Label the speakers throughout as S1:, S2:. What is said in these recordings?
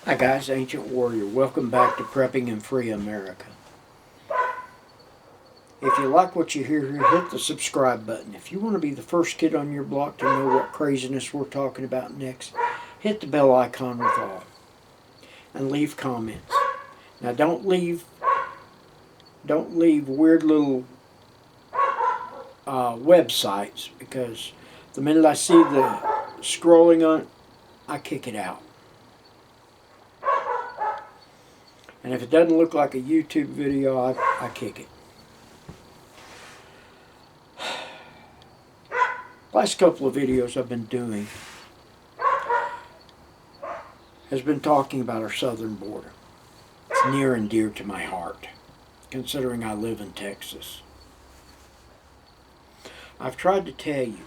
S1: Hi guys, Ancient Warrior. Welcome back to Prepping and Free America. If you like what you hear here, hit the subscribe button. If you want to be the first kid on your block to know what craziness we're talking about next, hit the bell icon with all. And leave comments. Now don't leave weird little websites, because the minute I see the scrolling on it, I kick it out. And if it doesn't look like a YouTube video, I kick it. Last couple of videos I've been doing has been talking about our southern border. It's near and dear to my heart, considering I live in Texas. I've tried to tell you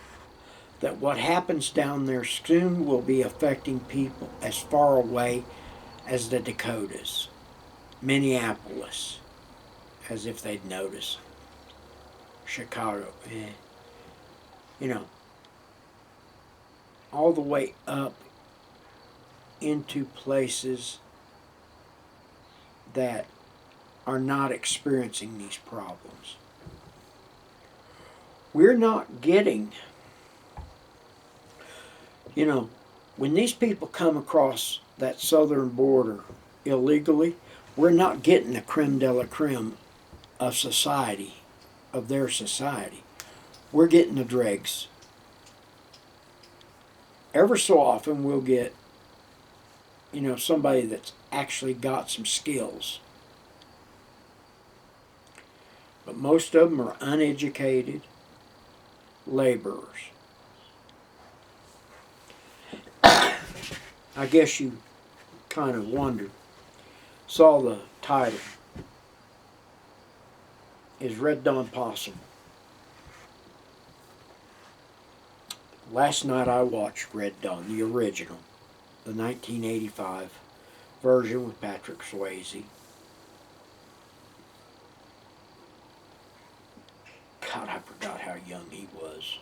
S1: that what happens down there soon will be affecting people as far away as the Dakotas, Minneapolis, as if they'd notice, Chicago, you know, all the way up into places that are not experiencing these problems. We're not getting, when these people come across that southern border illegally, we're not getting the creme de la creme of society, of their society. We're getting the dregs. Ever so often we'll get, somebody that's actually got some skills. But most of them are uneducated laborers. I guess you kind of wondered. Saw the title. Is Red Dawn possible? Last night I watched Red Dawn, the original, the 1985 version with Patrick Swayze. God, I forgot how young he was.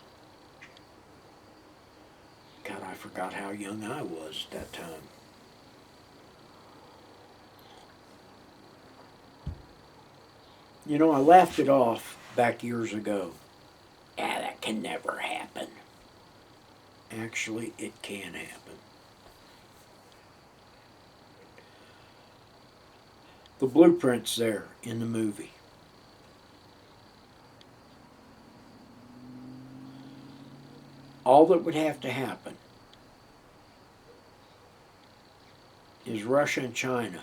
S1: God, I forgot how young I was at that time. I laughed it off back years ago. That can never happen. Actually, it can happen. The blueprint's there in the movie. All that would have to happen is Russia and China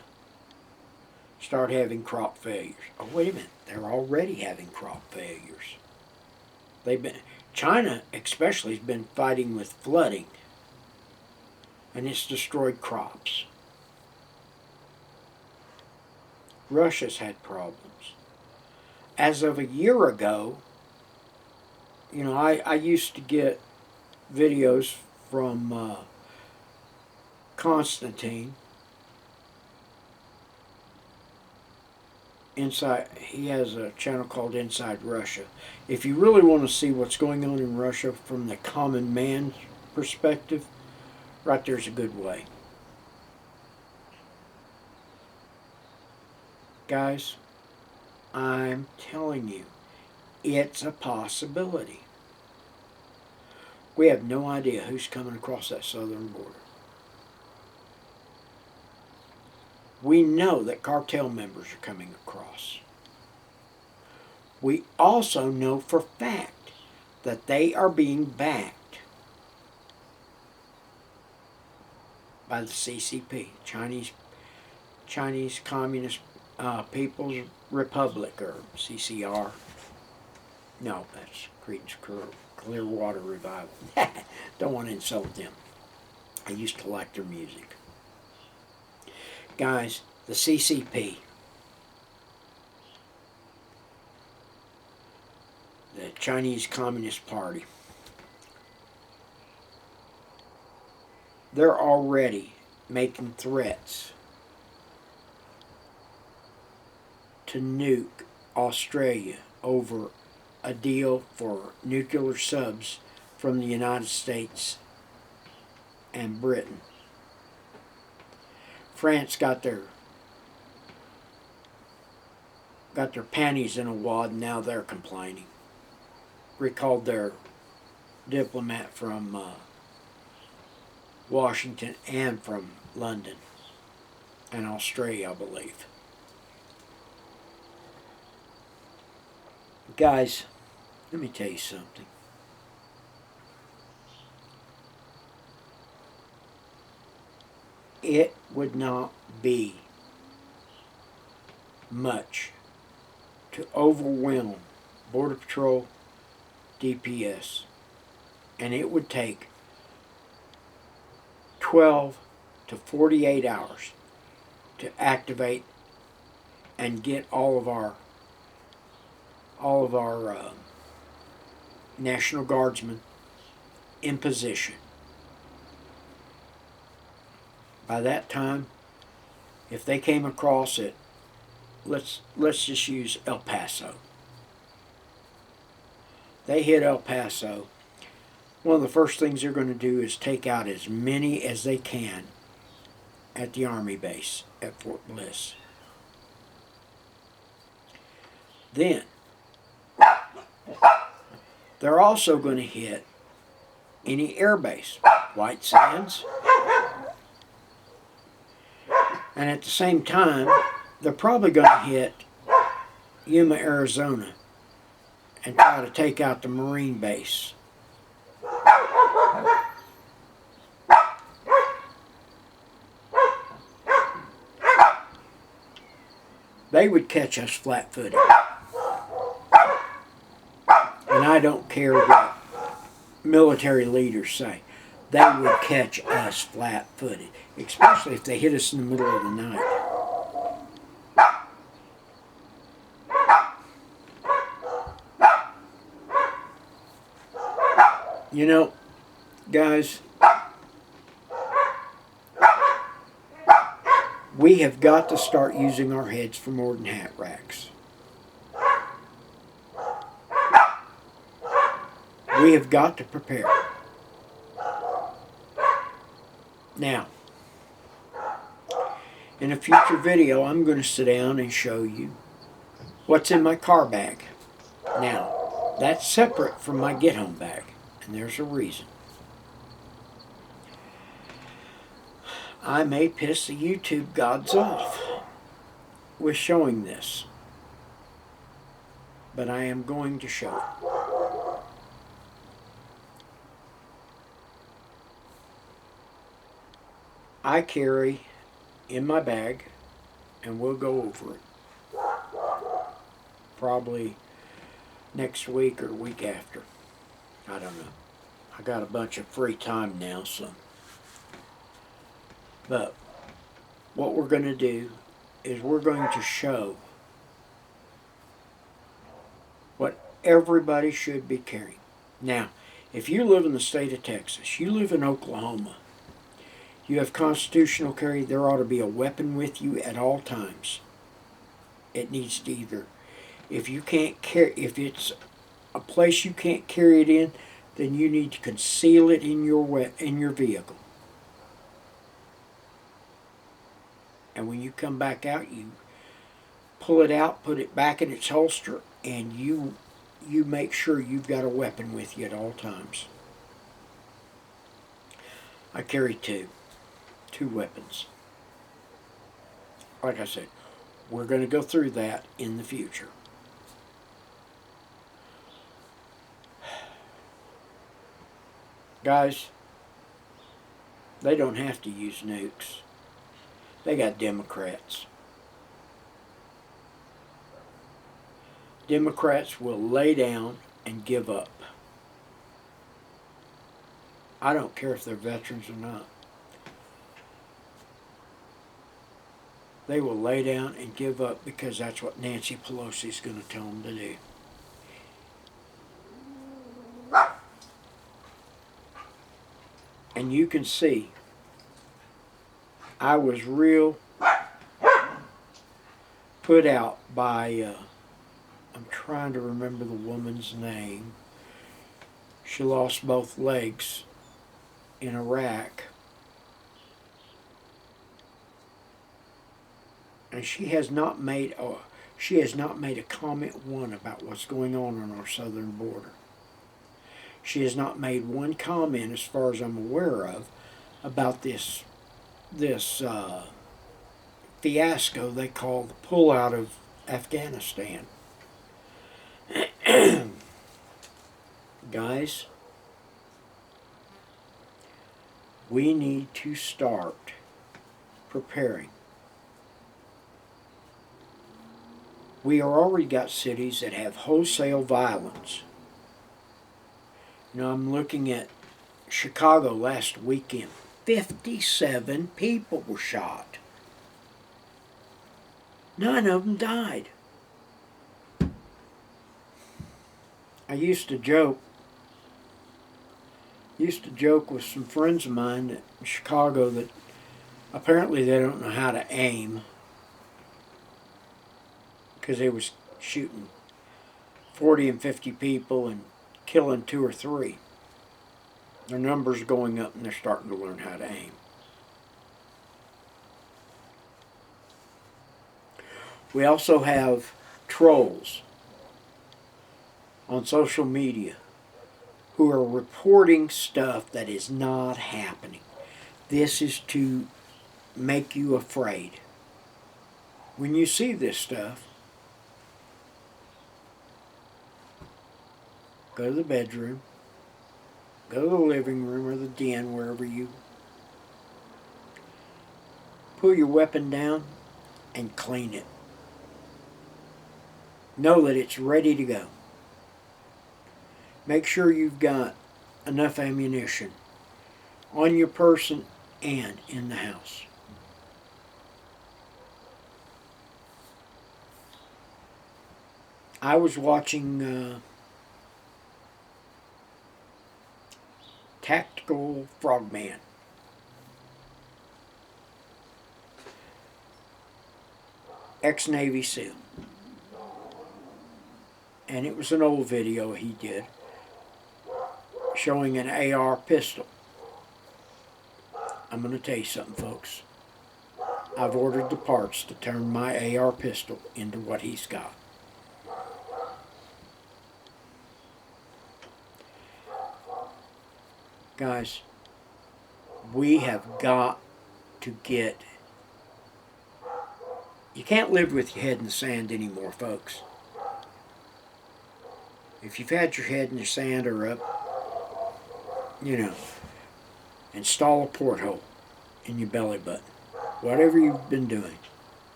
S1: start having crop failures. Oh, wait a minute. They're already having crop failures. China especially has been fighting with flooding, and it's destroyed crops. Russia's had problems. As of a year ago, I used to get videos from Constantine. He has a channel called Inside Russia. If you really want to see what's going on in Russia from the common man's perspective, right there's a good way. Guys, I'm telling you, it's a possibility. We have no idea who's coming across that southern border. We know that cartel members are coming across. We also know for fact that they are being backed by the CCP, Chinese Communist People's Republic, or CCR. No, that's Creedence Clearwater Revival. Don't want to insult them. I used to like their music. Guys, the CCP, the Chinese Communist Party, they're already making threats to nuke Australia over a deal for nuclear subs from the United States and Britain. France got their panties in a wad, and now they're complaining. Recalled their diplomat from Washington and from London and Australia, I believe. Guys, let me tell you something. It would not be much to overwhelm Border Patrol, DPS, and it would take 12 to 48 hours to activate and get all of our National Guardsmen in position. By that time, if they came across it, let's just use El Paso. They hit El Paso. One of the first things they're going to do is take out as many as they can at the Army base at Fort Bliss. Then, they're also going to hit any air base, White Sands, and at the same time, they're probably going to hit Yuma, Arizona, and try to take out the Marine base. They would catch us flat-footed. And I don't care what military leaders say. They would catch us flat-footed, especially if they hit us in the middle of the night. You know, guys, we have got to start using our heads for more than hat racks. We have got to prepare. Now, in a future video, I'm going to sit down and show you what's in my car bag. Now, that's separate from my get-home bag, and there's a reason. I may piss the YouTube gods off with showing this, but I am going to show it. I carry in my bag, and we'll go over it probably next week or week after. I don't know. I got a bunch of free time now, so. But what we're going to do is we're going to show what everybody should be carrying. Now, if you live in the state of Texas, you live in Oklahoma, you have constitutional carry, there ought to be a weapon with you at all times. It needs to either, if you can't carry, if it's a place you can't carry it in, then you need to conceal it in your vehicle. And when you come back out, you pull it out, put it back in its holster, and you make sure you've got a weapon with you at all times. I carry two weapons. Like I said, we're going to go through that in the future. Guys, they don't have to use nukes. They got Democrats. Democrats will lay down and give up. I don't care if they're veterans or not. They will lay down and give up because that's what Nancy Pelosi is going to tell them to do. And you can see, I was real put out by, I'm trying to remember the woman's name. She lost both legs in Iraq. And she has not made a comment one about what's going on our southern border. She has not made one comment, as far as I'm aware of, about this fiasco they call the pullout of Afghanistan. Guys, we need to start preparing. We are already got cities that have wholesale violence. You know, I'm looking at Chicago last weekend. 57 people were shot. 9 of them died. I used to joke with some friends of mine in Chicago that apparently they don't know how to aim, because they was shooting 40 and 50 people and killing 2 or 3. Their numbers are going up and they're starting to learn how to aim. We also have trolls on social media who are reporting stuff that is not happening. This is to make you afraid. When you see this stuff, go to the bedroom, go to the living room or the den, wherever you pull your weapon down and clean it. Know that it's ready to go. Make sure you've got enough ammunition on your person and in the house. I was watching Tactical Frogman. Ex-Navy SEAL. And it was an old video he did showing an AR pistol. I'm going to tell you something, folks. I've ordered the parts to turn my AR pistol into what he's got. Guys, we have got to get... You can't live with your head in the sand anymore, folks. If you've had your head in the sand or up, you know, install a porthole in your belly button. Whatever you've been doing.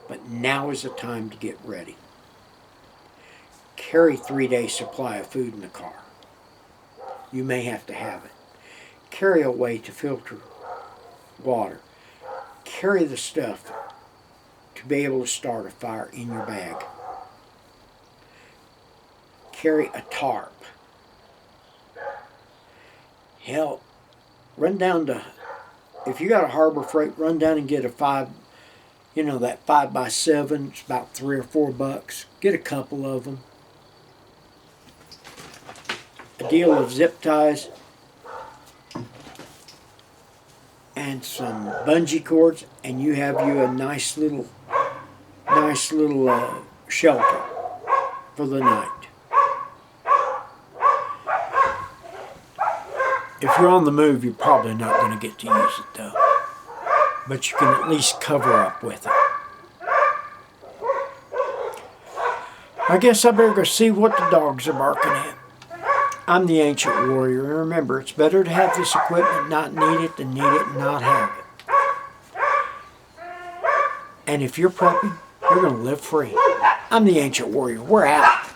S1: But now is the time to get ready. Carry 3-day supply of food in the car. You may have to have it. Carry a way to filter water. Carry the stuff to be able to start a fire in your bag. Carry a tarp. Hell, run down to, if you got a Harbor Freight, run down and get a that 5x7. It's about $3 or $4. Get a couple of them. A deal of zip ties and some bungee cords, and you have you a nice little shelter for the night. If you're on the move, you're probably not going to get to use it though, but you can at least cover up with it. I guess I better go see what the dogs are barking at. I'm the Ancient Warrior, and remember, it's better to have this equipment, not need it, than need it and not have it. And if you're prepping, you're going to live free. I'm the Ancient Warrior. We're out.